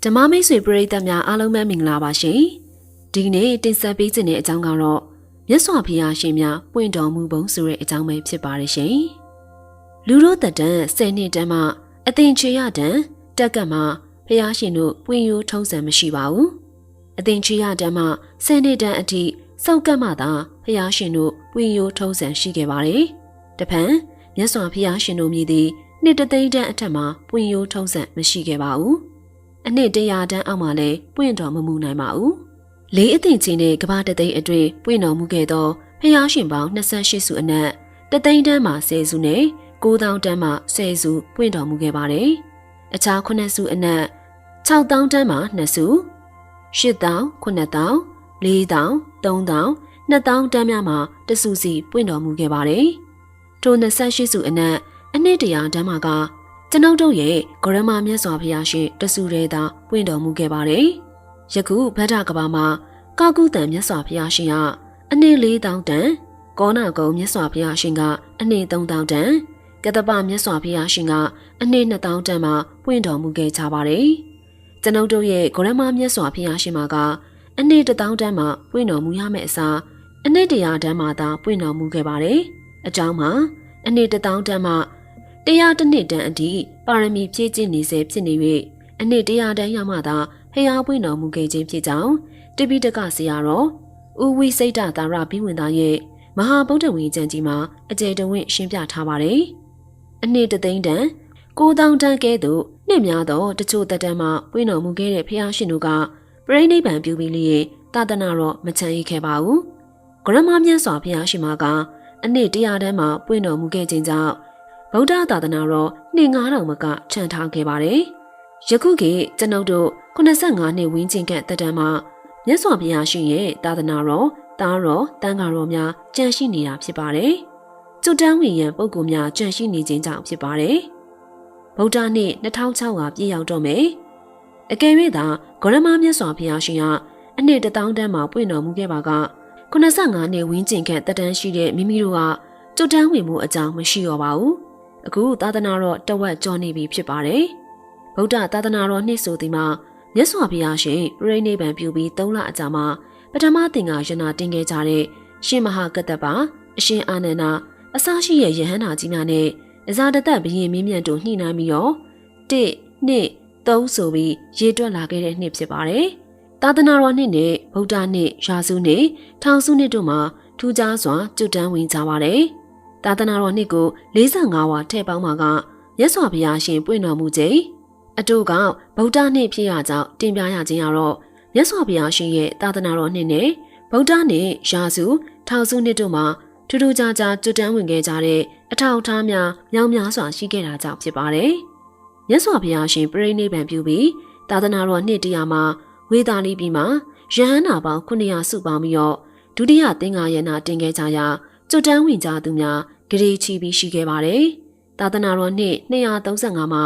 ဓမ္မမိတ်ဆွေပရိသတ်များအားလုံးပဲမင်္ဂလာပါရှင်။ဒီနေ့တင်ဆက်ပေးခြင်းတဲ့အကြောင်းကတော့မြတ်စွာဘုရားရှင်များပွင့်တော်မူပုံဆိုတဲ့အကြောင်းပဲဖြစ်ပါတယ်ရှင်။လူတို့သက်တမ်း10နှစ်တန်းမှအသင်ချေရတန်းတက်ကတ်မှဘုရားရှင်တို့ပွင့်ရိုးထုံးစံမရှိပါဘူး။အသင်ချေရတန်းမှ10နှစ်တန်းအထိစောက်ကတ်မှသာဘုရားရှင်တို့ပွင့်ရိုးထုံးစံရှိခဲ့ပါတယ်။တဖန်မြတ်စွာဘုရားရှင်တို့မြည်သည်နှစ်တသိန်းတန်းအထက်မှာပွင့်ရိုးထုံးစံမရှိခဲ့ပါဘူး။အနှစ်100တန်းအောက်မှာလည်းပွင့်တော်မမူနိုင်ပါဘူး။လေးအသင်ချင်းနဲ့ကဘာတသိန်းအတွင်းပွင့်တော်မူခဲ့သောဖျားရှင်ပေါင်း28စုအနက်တသိန်းတန်းမှာ10စုနဲ့9000တန်းမှာ10စုပွင့်တော်မူခဲ့ပါတယ်။အခြား9စုအနက်6000တန်းမှာ2စု8000 9000 4000 3000 2000တန်းများမှာ1စုစီပွင့်တော်မူခဲ့ပါတယ်။ထို28စုအနက်အနှစ်100တန်းမှာကကျွန်ုပ်တို့ရဲ့ဂရမမြတ်စွာဘုရားရှင်တဆူရဲသာပွင့်တော်မူခဲ့ပါတယ်။ယခုဗဒ္ဒကဘာမှာကာကုတန်မြတ်စွာဘုရားရှင်ကအနှစ်4000တန်ကောနာကုံမြတ်စွာဘုရားရှင်ကအနှစ်3000တန်ကတ္တပမြတ်စွာဘုရားရှင်ကအနှစ်2000တန်မှာပွင့်တော်မူခဲ့ကြပါတယ်။ကျွန်ုပ်တို့ရဲ့ဂရမမြတ်စွာဘုရားရှင်မှာကအနှစ်1000တန်မှာပွင့်တော်မူရမယ့်အစားအနှစ်100တန်မှာသာပွင့်တော်မူခဲ့ပါတယ်။အကြောင်းမှာအနှစ်1000တန်မှာ100တနှစ်တန်းအထိပါရမီဖြည့်ကျင့်နေစေဖြစ်နေ၍အနှစ်100တန်းရောက်မှသာဖျားပွင့်တော်မူခဲ့ခြင်းဖြစ်ကြောင်းတပိဋကဆရာတော်ဦးဝိစိတ်တသာရဘိဝင်သားရဲ့မဟာဗုဒ္ဓဝီကျမ်းကြီးမှာအကျယ်တဝင့်ရှင်းပြထားပါတယ်။အနှစ်တသိန်းတန်း9000တန်းကဲ့သို့နှစ်များသောတချို့သက်တမ်းမှာပွင့်တော်မူခဲ့တဲ့ဖျားရှင်တို့ကပြိဋိဘံပြုပြီးလျင်သာသနာတော်မချမ်းရခဲ့ပါဘူး။ဂရမမြတ်စွာဘုရားရှင်မှာကအနှစ်100တန်းမှာပွင့်တော်မူခဲ့ခြင်းကြောင့်ဗုဒ္ဓသာသနာတော်နှစ်9000မကချန်ထားခဲ့ပါတယ်။ယခုခေတ်ကျွန်ုပ်တို့85နှစ်ဝန်းကျင်ခန့်သက်တမ်းမှာမြတ်စွာဘုရားရှင်ရဲ့သာသနာတော်သားတော်တန်ဃာတော်များကြံ့ရှိနေတာဖြစ်ပါတယ်။ကျွတ်တန်းဝင်ရန်ပုဂ္ဂိုလ်များကြံ့ရှိနေခြင်းကြောင့်ဖြစ်ပါတယ်။ဗုဒ္ဓနှစ်2600ပြည့်ရောက်တော့မယ်။အကယ်၍သာဂရမမြတ်စွာဘုရားရှင်ကအနှစ်1000တန်းမှာပွင့်တော်မူခဲ့ပါက85နှစ်ဝန်းကျင်ခန့်သက်တမ်းရှိတဲ့မိမိတို့ကကျွတ်တန်းဝင်မှုအကြောင်းမရှိတော့ပါဘူး။အခုသာသနာတော်တဝက်ကျော်နေပြီဖြစ်ပါတယ်။ဗုဒ္ဓသာသနာတော်နှစ်ဆိုသည်မှာမြတ်စွာဘုရားရှင်ပြိဋိဘံပြုပြီး3လအကြာမှာပထမသင်္ဃာယနာတင်ခဲ့ကြတဲ့ရှင်မဟာကတ္တပအရှင်အာနန္ဒာအစရှိရဲ့ယဟန္တာကြီးများနဲ့အဇာတသက်ဘုရင်မင်းမြတ်တို့ညှိနှိုင်းပြီးတော့1 2 3ဆိုပြီးရေတွက်လာခဲ့တဲ့နှစ်ဖြစ်ပါတယ်။သာသနာတော်နှစ်နဲ့ဗုဒ္ဓနှစ်ရာစုနှစ်ထောင်စုနှစ်တို့မှာထူးခြားစွာကျွတ်တန်းဝင်ကြပါတယ်။သာသနာတော်နှစ်ကို45ဝါထည့်ပေါင်းမှာကမြတ်စွာဘုရားရှင်ပွင့်တော်မူခြင်းအတူကဗုဒ္ဓနှစ်ဖြစ်ရကြောင်းတင်ပြရခြင်းကတော့မြတ်စွာဘုရားရှင်ရဲ့သာသနာတော်နှစ်နဲ့ဗုဒ္ဓနှစ်ရာစုထောင်စုနှစ်တို့မှာထူးထူးခြားခြားကျွတ်တန်းဝင်ခဲ့ကြတဲ့အထောက်အထားများမြောက်များစွာရှိခဲ့တာကြောင့်ဖြစ်ပါတယ်။မြတ်စွာဘုရားရှင်ပြိဋိဘံပြုပြီးသာသနာတော်နှစ်100မှာဝေသာလီပြည်မှာယဟန္တာပေါင်း900စုပေါင်းပြီးတော့ဒုတိယသင်္ဃာယနာတင်ခဲ့ကြရာကျွတ်တန်းဝင်ကြသူများဂရေချီပြီးရှိခဲ့ပါတယ်။သာသနာတော်နှစ်235မှာ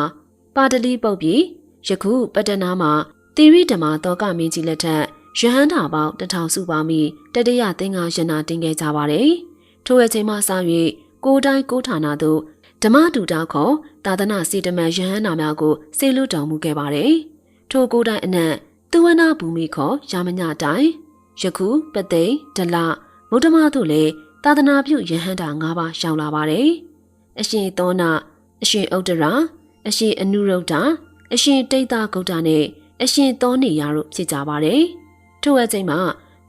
ပါတလီပုတ်ပြီးယခုပတ္တနာမှာတိရိဓမ္မသောကမင်းကြီးလက်ထက်ယဟန္တာပေါင်း1000စုပေါင်းပြီးတတိယသင်္ဃာယနာတင်ခဲ့ကြပါတယ်။ထိုအချိန်မှစ၍ကိုယ်တိုင်းကိုယ်ဌာနသို့ဓမ္မတူတာခေါ်သာသနာစေတမန်ယဟန္တာများကိုစေလွတ်တော်မူခဲ့ပါတယ်။ထိုကိုယ်တိုင်းအနက်သဝနာဘူမိခေါ်ယာမညတိုင်းယခုပသိမ်ဒလဗုဒ္ဓမတို့လည်းသာသနာပြုယဟန္တာ5ပါးရှောင်လာပါတယ်။အရှင်သောနာအရှင်ဥဒ္ဒရာအရှင်အနုရုဒ္ဓအရှင်တိတ်တာဂုတ်တာနဲ့အရှင်သောနေရာတို့ဖြစ်ကြပါတယ်။ထို့အချိန်မှာ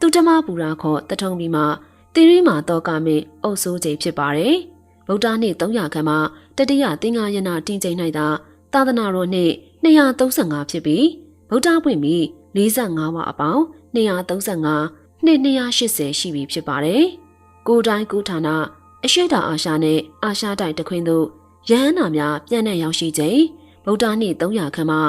သူဓမ္မပူရာခေါ်တထုံပြီးမှတိရိမာတောကမင်းအုပ်စိုးချိန်ဖြစ်ပါတယ်။ဗုဒ္ဓနှစ်300ခန့်မှာတတိယသင်္ဃာယနာတင်ချိန်၌သာသနာတော်နှစ်235ဖြစ်ပြီးဗုဒ္ဓပွင့်ပြီး45ဝါအပေါင်း235နှစ်280ရှိပြီဖြစ်ပါတယ်။ကိုယ်တိုင်းကိုယ်ဌာနအရှိတာအာရှနဲ့အာရှတိုက်တခွင်တို့ယဟန္တာများပြန့်နှံ့ရောက်ရှိချိန်ဗုဒ္ဓနှစ်300ခန့်မှာ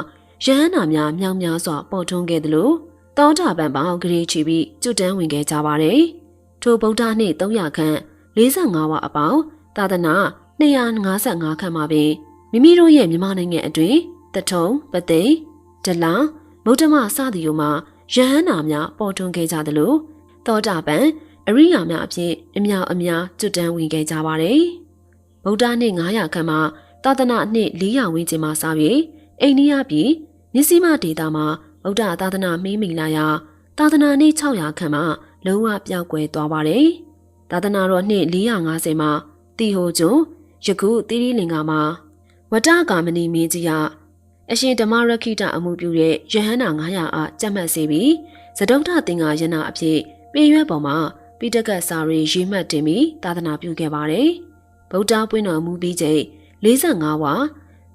ယဟန္တာများမြောင်များစွာပေါ်ထွန်းခဲ့သလိုသောတာပန်ပေါင်းဂရေချီပြီးကျွတ်တန်းဝင်ခဲ့ကြပါတယ်။ထိုဗုဒ္ဓနှစ်300ခန့်45ဝါအပေါင်းသာသနာ255ခန့်မှာပင်မိမိတို့ရဲ့မြန်မာနိုင်ငံအတွင်းတထုံပသိမ်ဒလမုဒ္ဓမစသည်တို့မှာယဟန္တာများပေါ်ထွန်းခဲ့ကြသလိုသောတာပန်အရိယာများအဖြစ်အများကျွတ်တန်းဝင်ခဲ့ကြပါတယ်။ဗုဒ္ဓနှစ်900ခန့်မှာသာသနာနှစ်400ဝန်းကျင်မှာစပြီးအိန္ဒိယပြည် မြစီမဒေတာမှာဗုဒ္ဓသာသနာမင်းမိလာရာသာသနာနှစ်600ခန့်မှလုံးဝပျောက်ကွယ်သွားပါတယ်။သာသနာတော်နှစ်450မှာတီဟိုကျွန်းယခုတိရိလင်္ကာမှာဝတ္တကာမဏီမင်းကြီးကအရှင်ဓမ္မရခိတအမှုပြုတဲ့ယဟန္တာ900အားကြက်မှတ်စေပြီးသဒုဋ္ဌသင်္ဃာယနာအဖြစ်ပေရွက်ပေါ်မှာပိဋကတ်စာရီရေးမှတ်တင်ပြီးသာသနာပြုခဲ့ပါတယ်။ဗုဒ္ဓပွင့်တော်မူပြီးချိန်45ဝါ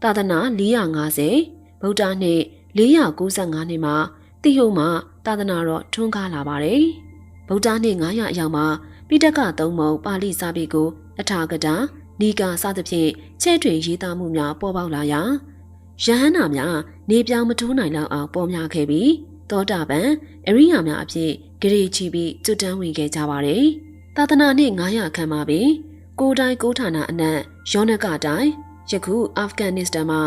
သာသနာ450ဗုဒ္ဓနှစ်495နှစ်မှာတိဟိုမှာသာသနာတော်ထွန်းကားလာပါတယ်။ဗုဒ္ဓနှစ်900အရောက်မှာပိဋကသုံးပုံပါဠိစာပေကိုအထာဂတနီကာစသဖြင့်ချဲ့ထွင်ရေးသားမှုများပေါ်ပေါက်လာရာယဟန္တာများနေပြောင်မထိုးနိုင်လောက်အောင်ပေါ်များခဲ့ပြီးသောတာပန်အရိယာများအဖြစ်ဂရေချီပြီးကျွတ်တန်းဝင်ခဲ့ကြပါတယ်။သာသနာနှစ်900ခန့်မှာပင်ကိုတိုင်းကိုဌာနအနက်ယောနကတိုင်းယခုအာဖဂန်နစ္စတန်မှာ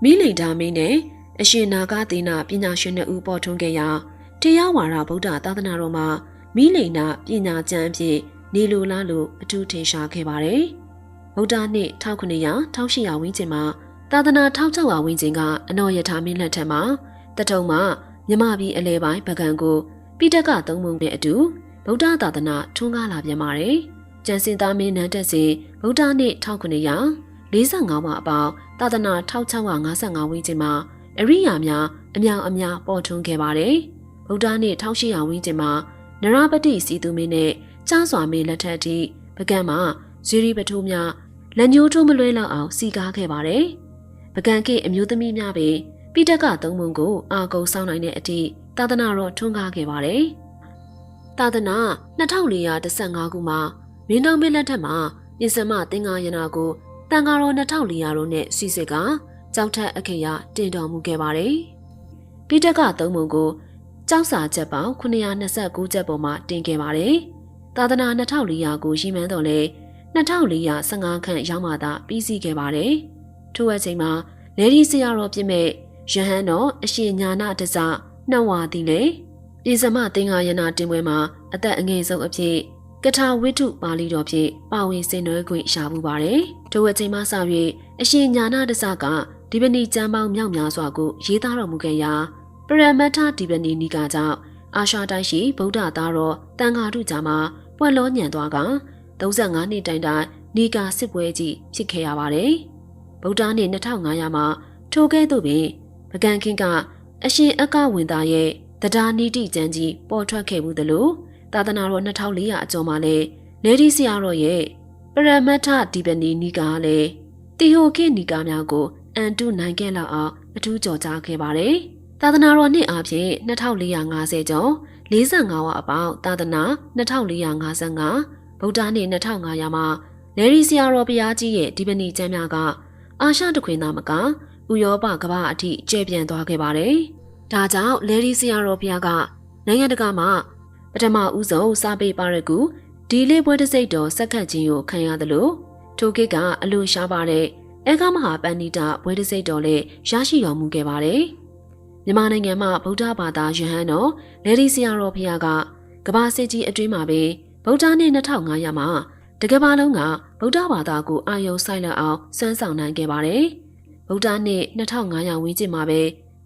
မိလိန်ဒါမင်းနဲ့အရှင်နာဂသေနပညာရှင်တို့ပေါ်ထွန်းခဲ့ရာတရားဝါဒဗုဒ္ဓသာသနာတော်မှာမိလိန်နာပညာကျမ်းအဖြစ်နေလိုလားလို့အထူးထင်ရှားခဲ့ပါတယ်။ဗုဒ္ဓနှစ်1900 1800ဝန်းကျင်မှာသာသနာ1600ဝန်းကျင်ကအနော်ယထာမင်းလက်ထက်မှာတထုံမှာမြမပြည်အလဲပိုင်းဗကံကိုပိဋကသုံးပုံနဲ့အတူဗုဒ္ဓသာသနာထွန်းကားလာပြန်ပါတယ်။ကျန်စင်သားမင်းနန်းတက်စဉ်ဗုဒ္ဓနှစ်1945မှာအပေါင်းသာသနာ1655ဝန်းကျင်မှာအရိယာများအများအများပေါ်ထွန်းခဲ့ပါတယ်။ဗုဒ္ဓနှစ်1800ဝန်းကျင်မှာနရပတိစီသူမင်းနဲ့ကြားစွာမင်းလက်ထက်ထိဗကံမှာဇီရီပထိုးများလက်ညှိုးထိုးမလွဲလောက်အောင်စီကားခဲ့ပါတယ်။ဗကံခေအမျိုးသမီးများပင်ပိဋကသုံးပုံကိုအာကုံစောင်းနိုင်တဲ့အထိသာသနာတော်ထွန်းကားခဲ့ပါတယ်။သာသနာ2415ခုမှာမင်းတော်မင်းလက်ထက်မှာပြင်စမသင်္ဃာယနာကိုတန်ဃာတော်2400တို့နဲ့စီစစ်ကကြောက်ထက်အခေယတင်တော်မူခဲ့ပါတယ်။ပိဋကသုံးပုံကိုကျောက်စာချက်ပေါင်း929ချက်ပေါ်မှာတင်ခဲ့ပါတယ်။သာသနာ2400ကိုရည်မှန်းတော်လဲ2415ခန့်ရောက်မှသာပြီးစီးခဲ့ပါတယ်။ထို့အချိန်မှာလေဒီဆရာတော်ပြည့်မဲ့ယဟန်တော်အရှင်ညာနာတစနှံ့ဝါသည်လေပြည်စမသင်္ဃာယနာတင်ပွဲမှာအသက်အငယ်ဆုံးအဖြစ်ကထာဝိတုပါဠိတော်ဖြင့်ပါဝင်ဆင်နွှဲခွင့်ရမှုပါတယ်။ထို့အချိန်မှစ၍အရှင်ညာနာတစကဒီပဏိကျမ်းပေါင်းမြောက်များစွာကိုရေးသားတော်မူခဲ့ရာပရမတ္ထဒီပဏိနိကာကြောင့်အာရှတိုင်းရှိဗုဒ္ဓသားတော်တန်ဃာတို့ကြားမှာပွက်လောညံသွားက35နှစ်တိုင်တိုင်နိကာစစ်ပွဲကြီးဖြစ်ခဲ့ရပါတယ်။ဗုဒ္ဓနှစ်2500မှာထိုကဲ့သို့ပင်ပကံခင်းကအရှင်အကဝင်သားရဲ့တရားနိတိကျမ်းကြီးပေါ်ထွက်ခဲ့မှုသလိုသာသနာတော်2400အကျော်မှာလည်းလေဒီဆရာတော်ရဲ့ပရမတ္ထဒီပဏိနိကာလည်းတိဟိုခေနိကာများကိုအန်တုနိုင်ခဲ့လောက်အောင်အထူးကြော်ကြားခဲ့ပါတယ်။သာသနာတော်နှစ်အားဖြင့်2450ကျော်45ဝအပေါင်းသာသနာ2455ဗုဒ္ဓနှစ်2500မှာလေဒီဆရာတော်ဘုရားကြီးရဲ့ဒီပဏိကျမ်းများကအာရှတခွင်သားမကဥရောပကမ္ဘာအထိကျယ်ပြန့်သွားခဲ့ပါတယ်။ဒါကြောင့်လေဒီဆရာတော်ဘုရားကနိုင်ငံတကာမှာပထမဦးဆုံးစာပေပါရဂူဒီလေးပွဲတစ်စိတ်တော်စက္ကန့်ချင်းကိုခံရသလိုထိုကိကအလွန်ရှားပါတဲ့အေကမဟာပဏိတပွဲတစ်စိတ်တော်လည်းရရှိတော်မူခဲ့ပါတယ်။မြန်မာနိုင်ငံမှာဗုဒ္ဓဘာသာယဟန်တော်လေဒီဆရာတော်ဘုရားကကမ္ဘာစစ်ကြီးအတွင်းမှာပဲဗုဒ္ဓနှစ်2500မှာတကမ္ဘာလုံးကဗုဒ္ဓဘာသာကိုအာရုံစိုက်လက်အောင်စွမ်းဆောင်နိုင်ခဲ့ပါတယ်။ဗုဒ္ဓနှစ်2500ဝန်းကျင်မှာပဲ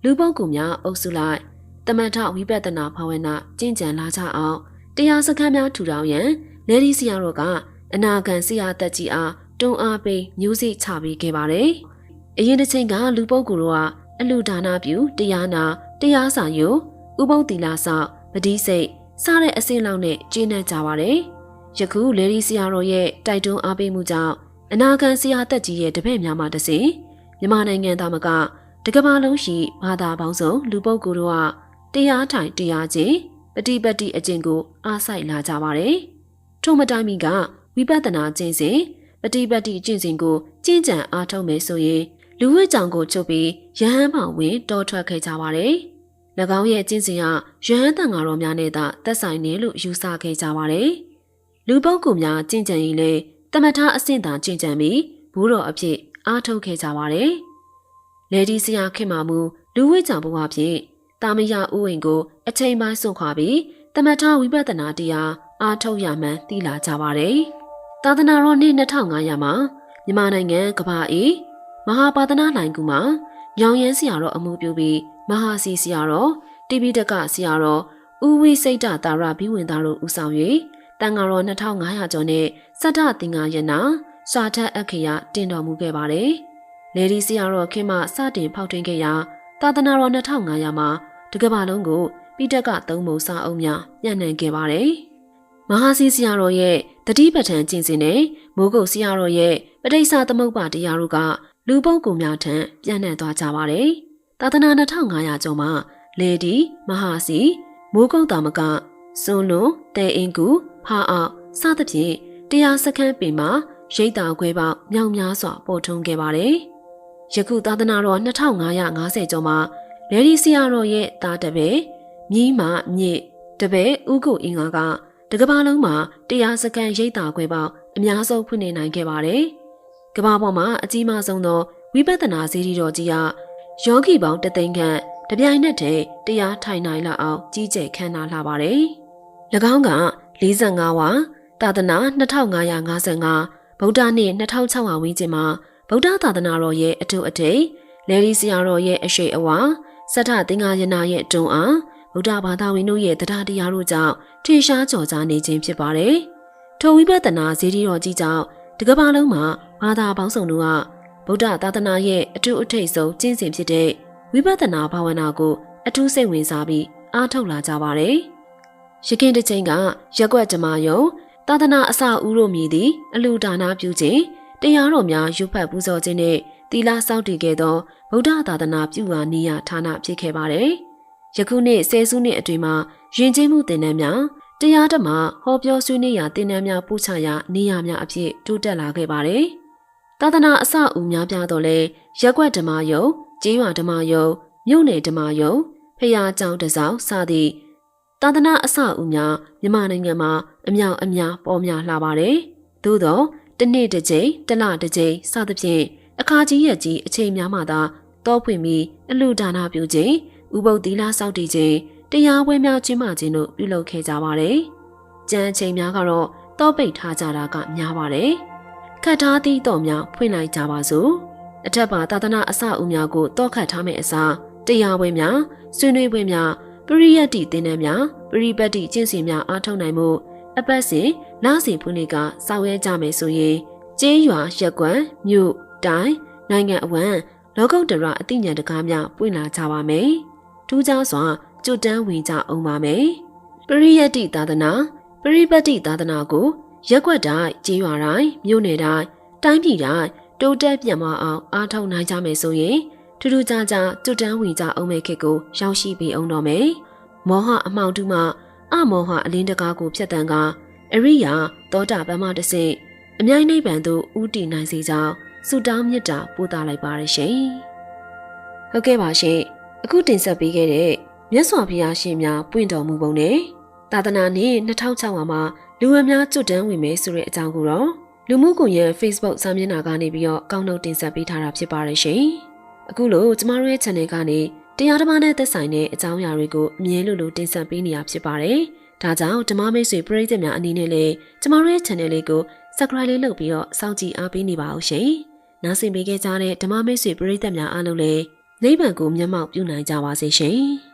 လူပုဂ္ဂိုလ်များအုပ်စုလိုက်တမထဝိပဿနာဘာဝနာကျင့်ကြံလာကြအောင်တရားစခန်းများထူထောင်ရန်လေဒီဆရာတော်ကအနာဂံဆရာတက်ကြီးအားတွန်းအားပေးမျိုးစိချပေးခဲ့ပါတယ်။အရင်တစ်ချိန်ကလူပုဂ္ဂိုလ်တို့ကအလှဒါနာပြုတရားနာတရားစာယုဥပုသ္တိလာဆောက်ပတိစိတ်စတဲ့အစင်းလောက်နဲ့ကျင့်နေကြပါတယ်။ယခုလေဒီဆရာတော်ရဲ့တိုက်တွန်းအားပေးမှုကြောင့်အနာဂံဆရာတက်ကြီးရဲ့တပည့်များမှတစဉ်မြန်မာနိုင်ငံသားမကတကမ္ဘာလုံးရှိဘာသာပေါင်းစုံလူပုဂ္ဂိုလ်တို့ကတရားထိုင်တရားခြင်းပฏิပတ်တိအကျင့်ကိုအားစိုက်လာကြပါတယ်။ထို့မတိုင်မီကဝိပဿနာကျင့်စဉ်ပฏิပတ်တိကျင့်စဉ်ကိုကျင့်ကြံအားထုတ်မယ်ဆိုရင်လူဝိကြောင်ကိုချုပ်ပြီးယဟန်မောင်ဝင်တော်ထွက်ခဲ့ကြပါတယ်။၎င်းရဲ့ကျင့်စဉ်ကယဟန်တန်ဃာတော်များနဲ့သာသက်ဆိုင်တယ်လို့ယူဆခဲ့ကြပါတယ်။လူပုဂ္ဂိုလ်များကျင့်ကြံရင်လည်းတမထအဆင့်သာကျင့်ကြံပြီးဘိုးတော်အဖြစ်အားထုတ်ခဲ့ကြပါတယ်။လေဒီဆရာခင်မာမူလူဝိကြောင်ဘဝဖြင့်တာမယဥဝိန်ကိုအချိန်ပိုင်းစွန့်ခွာပြီးတမထဝိပဿနာတရားအားထုတ်ရမှန်းသိလာကြပါတယ်။သာသနာတော်နှစ်2500မှာမြန်မာနိုင်ငံကမ္ဘာအေးမဟာပါဒနာလိုင်ကူမှာ ညောင်ရမ်းဆရာတော်အမှုပြုပြီးမဟာစီဆရာတော်တိပိဋကဆရာတော်ဦးဝိစိတ်တတာရဘိဝင်သားတို့ဦးဆောင်၍တန်ဃာတော်2500ကျော်နဲ့စတ္ထသင်္ဃာယနာစာထအခရာတင်တော်မူခဲ့ပါတယ်။လေဒီဆရာတော်ခင်မစတင်ဖောက်ထွင်းခဲ့ရာသာသနာတော်2500မှာတကမ္ဘာလုံးကိုပိဋကသုံးပုံစာအုပ်များပြန့်နှံ့ခဲ့ပါတယ်။မဟာစီဆရာတော်ရဲ့တတိပဋ္ဌာန်ကျင့်စဉ်နဲ့မိုးကုတ်ဆရာတော်ရဲ့ပဋိစ္စသမုပ္ပါတရားတို့ကလူပုဂ္ဂိုလ်များထံပြန့်နှံ့သွားကြပါတယ်။သာသနာ2500ကျော်မှာလေဒီမဟာစီမိုးကုတ်တာမကစွန်လွန်တဲအင်ကူဖာအောင်စသဖြင့်တရားစခန်းပင်မှာရိတ်တာခွဲပေါက်မြောက်များစွာပေါ်ထွန်းခဲ့ပါတယ်။ယခုသာသနာတော်2550ကျော်မှာလေဒီဆရာတော်ရဲ့တာတပည့်မြီးမမြစ်တပည့်ဥကုအင်္ဂါကတကဘာလုံးမှာတရားစခန်းရိတ်တာခွဲပေါက်အများဆုံးဖွင့်နေနိုင်ခဲ့ပါတယ်။ကဘာပေါ်မှာအကြီးမားဆုံးသောဝိပဿနာစေတီတော်ကြီးကယောဂီပေါင်းတသိန်းခန့်တပြိုင်နက်တည်းတရားထိုင်နိုင်လောက်အောင်ကြီးကျယ်ခမ်းနားလာပါတယ်။၎င်းက45ဝါသာသနာ2555ဗုဒ္ဓနှစ်2600ဝန်းကျင်မှာဗုဒ္ဓသာသနာတော်ရဲ့အထုအထိပ်လေဒီဆရာတော်ရဲ့အရှိအဝါစတ္ထသင်္ဃာယနာရဲ့တွန်းအားဗုဒ္ဓဘာသာဝင်တို့ရဲ့တရားတရားတို့ကြောင့်ထင်ရှားကျော်ကြားနေခြင်းဖြစ်ပါတယ်။ထိုဝိပဿနာစေတီတော်ကြီးကြောင့်တကမ္ဘာလုံးမှာဘာသာပေါင်းစုံတို့ကဗုဒ္ဓသာသနာရဲ့အထုအထိပ်ဆုံးကျင့်စဉ်ဖြစ်တဲ့ဝိပဿနာဘာဝနာကိုအထူးစိတ်ဝင်စားပြီးအားထုတ်လာကြပါတယ်။ရခင်တစ်ချိန်ကရက်ွက်ဓမ္မယုံသာသနာအစဦးတို့မြည်သည့်အလူဒါနာပြုခြင်းတရားတော်များရွတ်ဖတ်ပူဇော်ခြင်းနဲ့သီလစောင့်တည်ခဲ့သောဗုဒ္ဓသာသနာပြုဝါနိယဌာနဖြစ်ခဲ့ပါတယ်။ယခုနှစ်ဆယ်စုနှစ်အတွင်းမှာယဉ်ကျေးမှုသင်တန်းများတရားဓမ္မဟောပြောဆွေးနွေးရာသင်တန်းများပို့ချရာနေရာများအဖြစ်တိုးတက်လာခဲ့ပါတယ်။သာသနာအစဦးများပြားတော့လဲရက်ွက်ဓမ္မယုံကျေးရွာဓမ္မယုံမြို့နယ်ဓမ္မယုံဖရာကျောင်းတစောင်းစသည့်သာသနာအစအဦးများမြန်မာနိုင်ငံမှာအမြောက်အများပေါ်များလာပါတယ်။သို့သောတစ်နေ့တစ်ကြိမ်တစ်လတစ်ကြိမ်စသဖြင့်အခါကြီးရက်ကြီးအချိန်များမှသာတောဖွင့်ပြီးအလှဒါနပြုခြင်းဥပုသ်သီလစောင့်တည်ခြင်းတရားပွဲများကျင်းပခြင်းတို့ပြုလုပ်ခဲ့ကြပါတယ်။ကျန်အချိန်များကတော့တောပိတ်ထားကြတာကများပါတယ်။ခတ်ထားသည့်တော်များဖွင့်လိုက်ကြပါစို့။အထက်ပါသာသနာအစအဦးများကိုတောခတ်ထားမယ့်အစားတရားပွဲများဆွေးနွေးပွဲများပရိယတ္တိသင်တန်းများပရိပတ်တိကျင့်စဉ်များအားထုတ်နိုင်မှုအပတ်စဉ်လစဉ်ဖွင့်လှစ်ကဆောင်ရွက်ကြမယ်ဆိုရင်ကျေးရွာရက်ကွက်မြို့တိုင်းနိုင်ငံအဝန်းလောကုတ္တရအသိဉာဏ်တကားများပွင့်လာကြပါမယ်။ထူးခြားစွာကျွတ်တန်းဝင်ကြအောင်ပါမယ်။ပရိယတ္တိသာသနာပရိပတ်တိသာသနာကိုရက်ကွက်တိုင်းကျေးရွာတိုင်းမြို့နယ်တိုင်းတိုင်းပြည်တိုင်းတိုးတက်ပြန့်ပွားအောင်အားထုတ်နိုင်ကြမယ်ဆိုရင်ထူးထူးခြားခြားကျွတ်တန်းဝင်ကြအောင်မဲ့ခေတ်ကိုရောက်ရှိပြီးအောင်တော့မယ်။မောဟအမှောင်တုမှအမောဟအလင်းတကားကိုဖျက်တမ်းကအရိယာသောတာပန်မတဆင့်အမြိုင်နိဗ္ဗာန်သို့ဥတည်နိုင်စေကြောင်းဆုတောင်းမေတ္တာပို့သလိုက်ပါရရှင်။ဟုတ်ကဲ့ပါရှင်။အခုတင်ဆက်ပေးခဲ့တဲ့မြတ်စွာဘုရားရှင်များပွင့်တော်မူပုံနဲ့သာသနာနှစ်2006မှာလူဝများကျွတ်တန်းဝင်မယ်ဆိုတဲ့အကြောင်းကိုတော့လူမှုကွန်ရက် Facebook စာမျက်နှာကနေပြီးတော့ကောက်နှုတ်တင်ဆက်ပေးထားတာဖြစ်ပါရရှင်။အခုလိုကျမတို့ရဲ့ channel ကနေတရားဓမ္မနဲ့သက်ဆိုင်တဲ့အကြောင်းအရာတွေကိုအမြဲလိုတင်ဆက်ပေးနေတာဖြစ်ပါတယ်။ဒါကြောင့်ဓမ္မမိတ်ဆွေပရိသတ်များအနေနဲ့လည်းကျမတို့ရဲ့ channel လေးကို subscribe လေးလုပ်ပြီးတော့စောင့်ကြည့်အားပေးနေပါဦးရှင်။နားဆင်ပေးခဲ့ကြတဲ့ဓမ္မမိတ်ဆွေပရိသတ်များအားလုံးလည်းနိဗ္ဗာန်ကိုမျက်မှောက်ပြုနိုင်ကြပါစေရှင်။